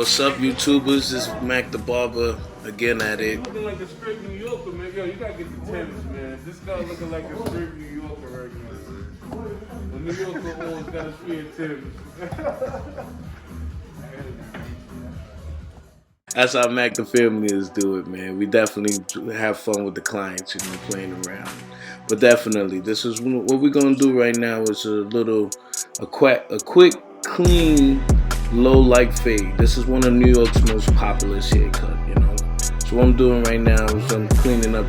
What's up, YouTubers? This is MaacTheBarber again at it. Looking like a straight New Yorker, man. Yo, you gotta get the Timbs, man. This guy looking like a straight New Yorker right now. The New Yorker always got a fear Timbs. That's how Mac the family is do it, man. We definitely have fun with the clients, playing around. But definitely, this is what we're gonna do right now. Is a quick, clean, low light fade. This is one of New York's most popular haircut. So what I'm doing right now is I'm cleaning up,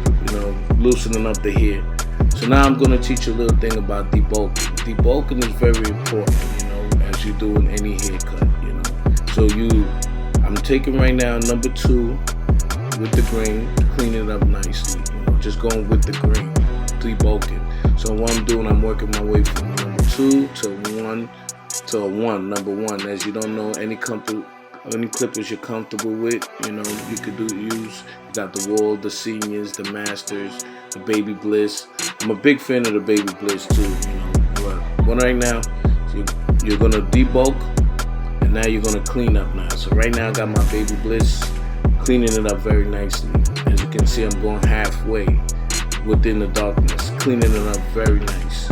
loosening up the hair. So now I'm gonna teach you a little thing about debulking. Debulking is very important, as you do in any haircut, So I'm taking right now number 2 with the green, cleaning it up nicely. Just going with the green, debulking. So what I'm doing, I'm working my way from number 2 to 1, number 1. As you don't know any clippers you're comfortable with, you could use. You got the Wall, the Seniors, the Masters, the Baby Bliss. I'm a big fan of the Baby Bliss too, But right now, you're gonna debulk. And now you're gonna clean up now. So right now I got my Baby Bliss, cleaning it up very nicely. As you can see, I'm going halfway within the darkness, cleaning it up very nice.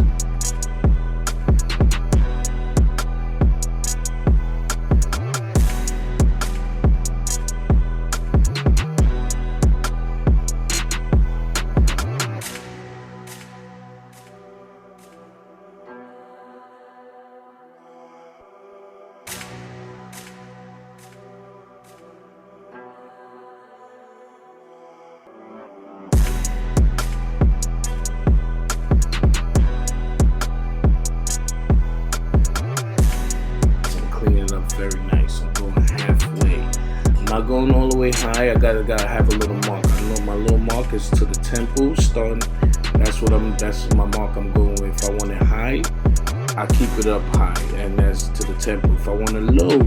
Very nice. I'm going halfway. I'm not going all the way high. I gotta have a little mark. I know my little mark is to the temple, starting. That's my mark I'm going with. If I want it high, I keep it up high, and that's to the temple. If I want it low,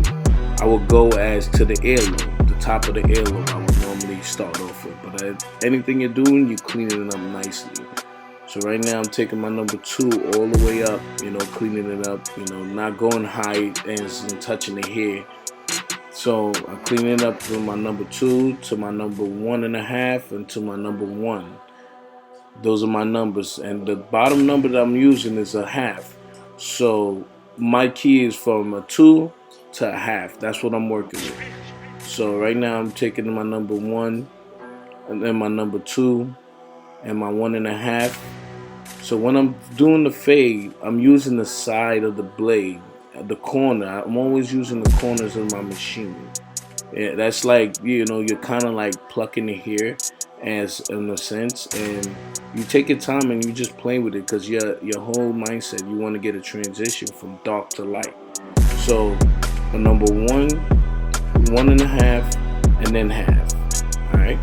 I will go as to the earlobe, the top of the earlobe. I would normally start off with. But anything you're doing, you're cleaning it up nicely. So right now I'm taking my number 2 all the way up, cleaning it up, not going high and touching the hair. So I'm cleaning it up from my number 2 to my number 1.5 and to my number 1. Those are my numbers, and the bottom number that I'm using is a half. So my key is from a 2 to a half. That's what I'm working with. So right now I'm taking my number 1 and then my number 2 and my 1.5. So when I'm doing the fade, I'm using the side of the blade, the corner. I'm always using the corners of my machine. Yeah, that's like, you're kind of like plucking the hair, as in a sense, and you take your time and you just play with it, because your whole mindset, you want to get a transition from dark to light. So the number 1, 1.5, and then half. All right.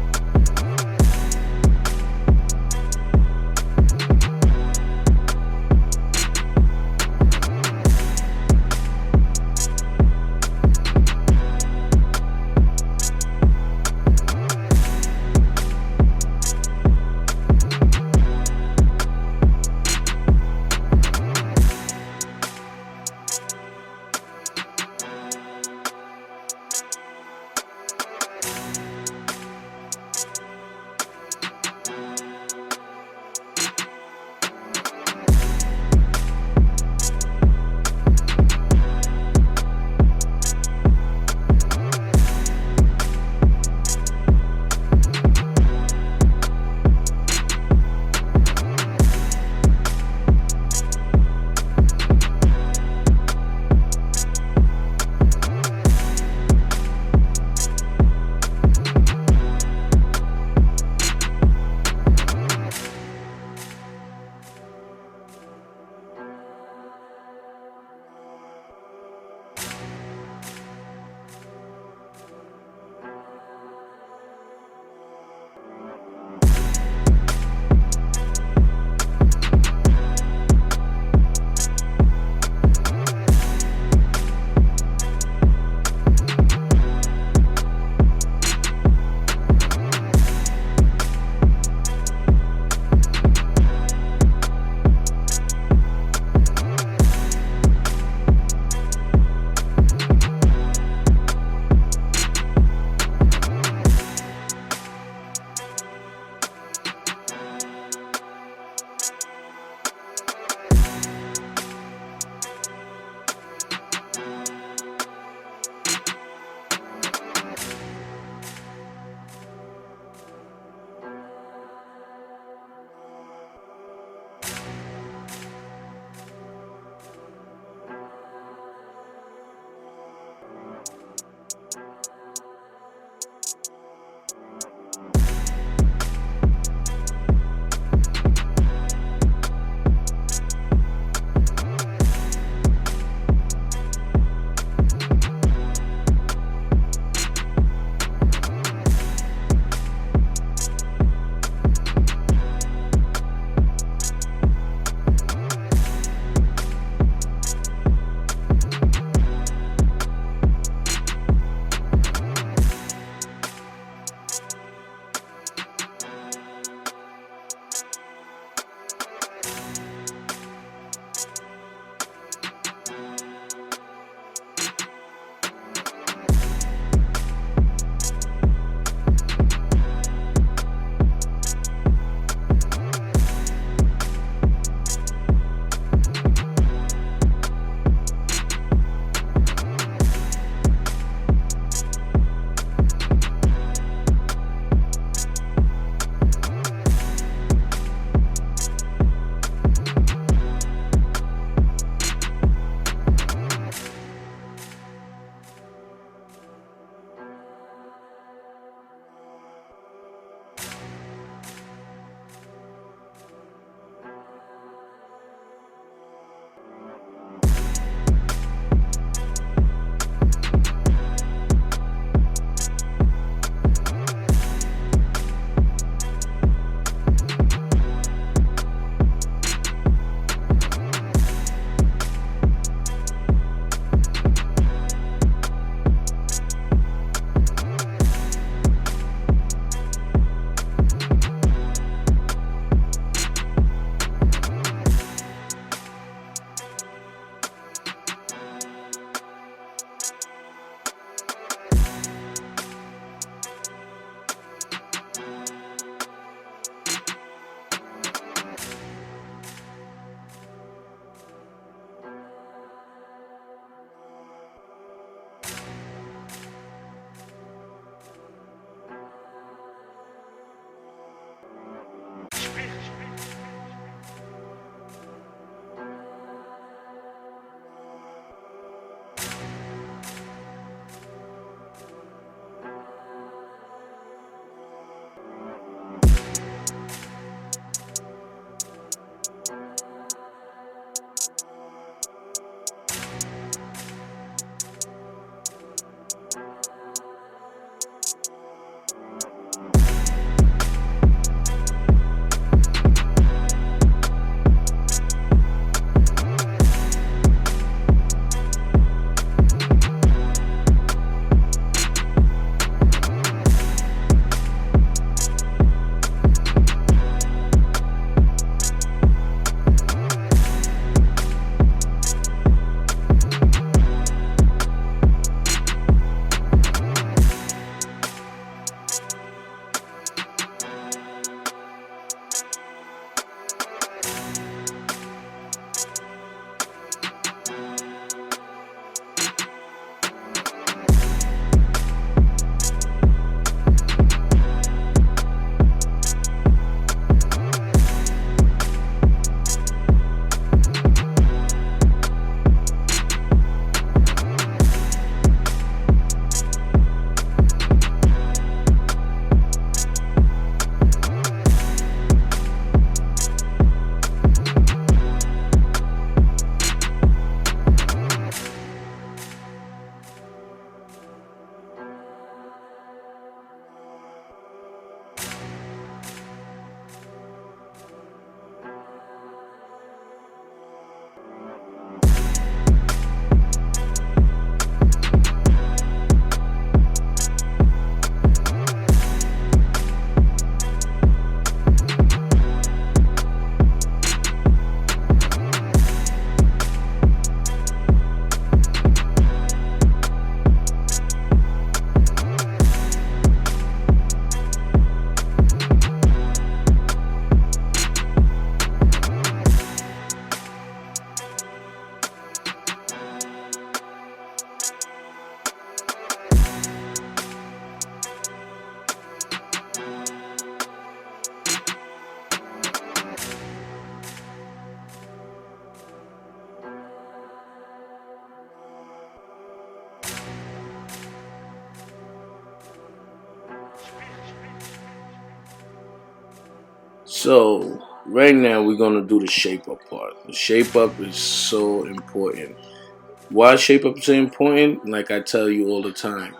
So right now we're gonna do the shape up part. The shape up is so important. Why shape up is so important? Like I tell you all the time.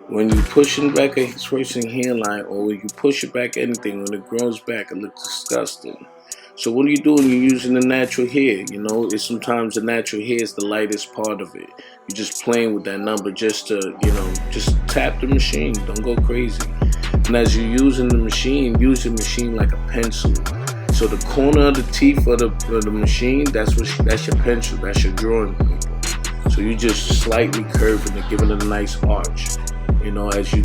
When you pushing back a person hairline, or when you push it back anything, when it grows back, it looks disgusting. So what are you doing? You're using the natural hair. You know, it's sometimes the natural hair is the lightest part of it. You're just playing with that number just to, just tap the machine. Don't go crazy. And as you're using the machine, use the machine like a pencil. So the corner of the teeth of the machine, that's your pencil, that's your drawing paper. So you just slightly curving it, giving it a nice arch. As you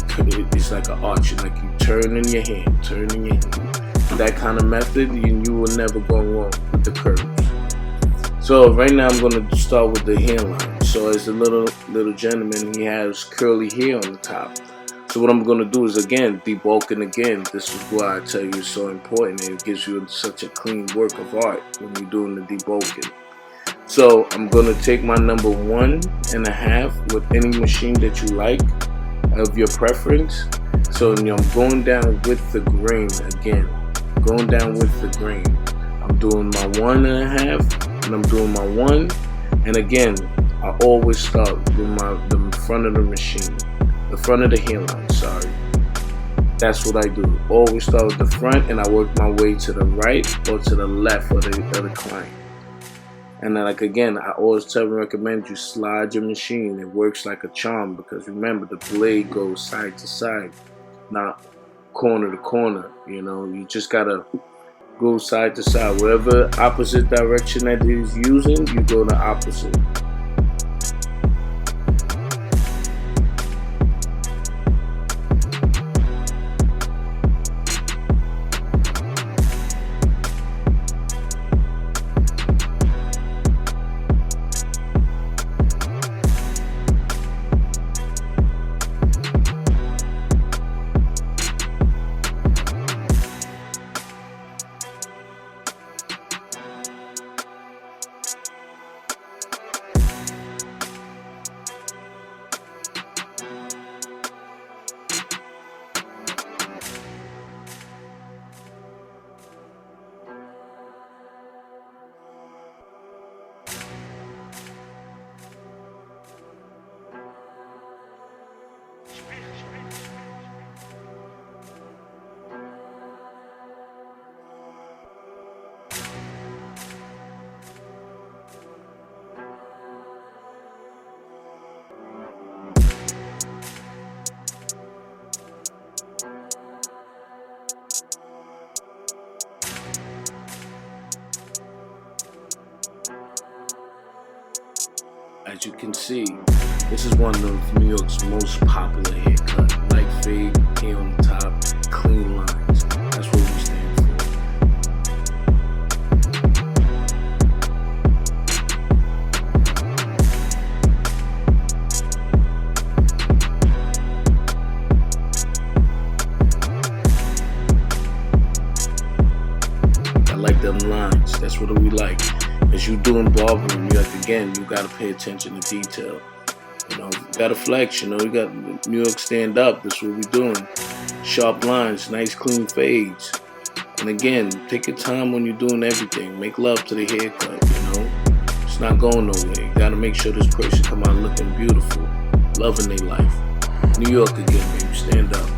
it's like an arch, like you turn in your hand. That kind of method, you will never go wrong with the curves. So right now I'm going to start with the hairline. So as a little gentleman, he has curly hair on the top. So what I'm going to do is, again, debulking again. This is why I tell you it's so important. It gives you such a clean work of art when you're doing the debulking. So I'm going to take my number 1.5 with any machine that you like, of your preference. So I'm going down with the grain again. Going down with the grain. I'm doing my 1.5 and I'm doing my 1. And again, I always start with the front of the machine. The front of the hairline, sorry. That's what I do. Always start with the front and I work my way to the right or to the left of the client. And then, like, again, I always recommend you slide your machine. It works like a charm, because remember, the blade goes side to side, not corner to corner. You just gotta go side to side. Whatever opposite direction that he's using, you go the opposite. As you can see, this is one of New York's most popular haircut. Light fade, hair on the top, clean lines. That's what we stand for. I like them lines. That's what we like. As you doing barbering, you gotta pay attention to detail. You gotta flex. You got New York stand up. That's what we doing. Sharp lines, nice clean fades. And again, take your time when you're doing everything. Make love to the haircut. It's not going nowhere. You gotta make sure this person come out looking beautiful, loving their life. New York again, baby. Stand up.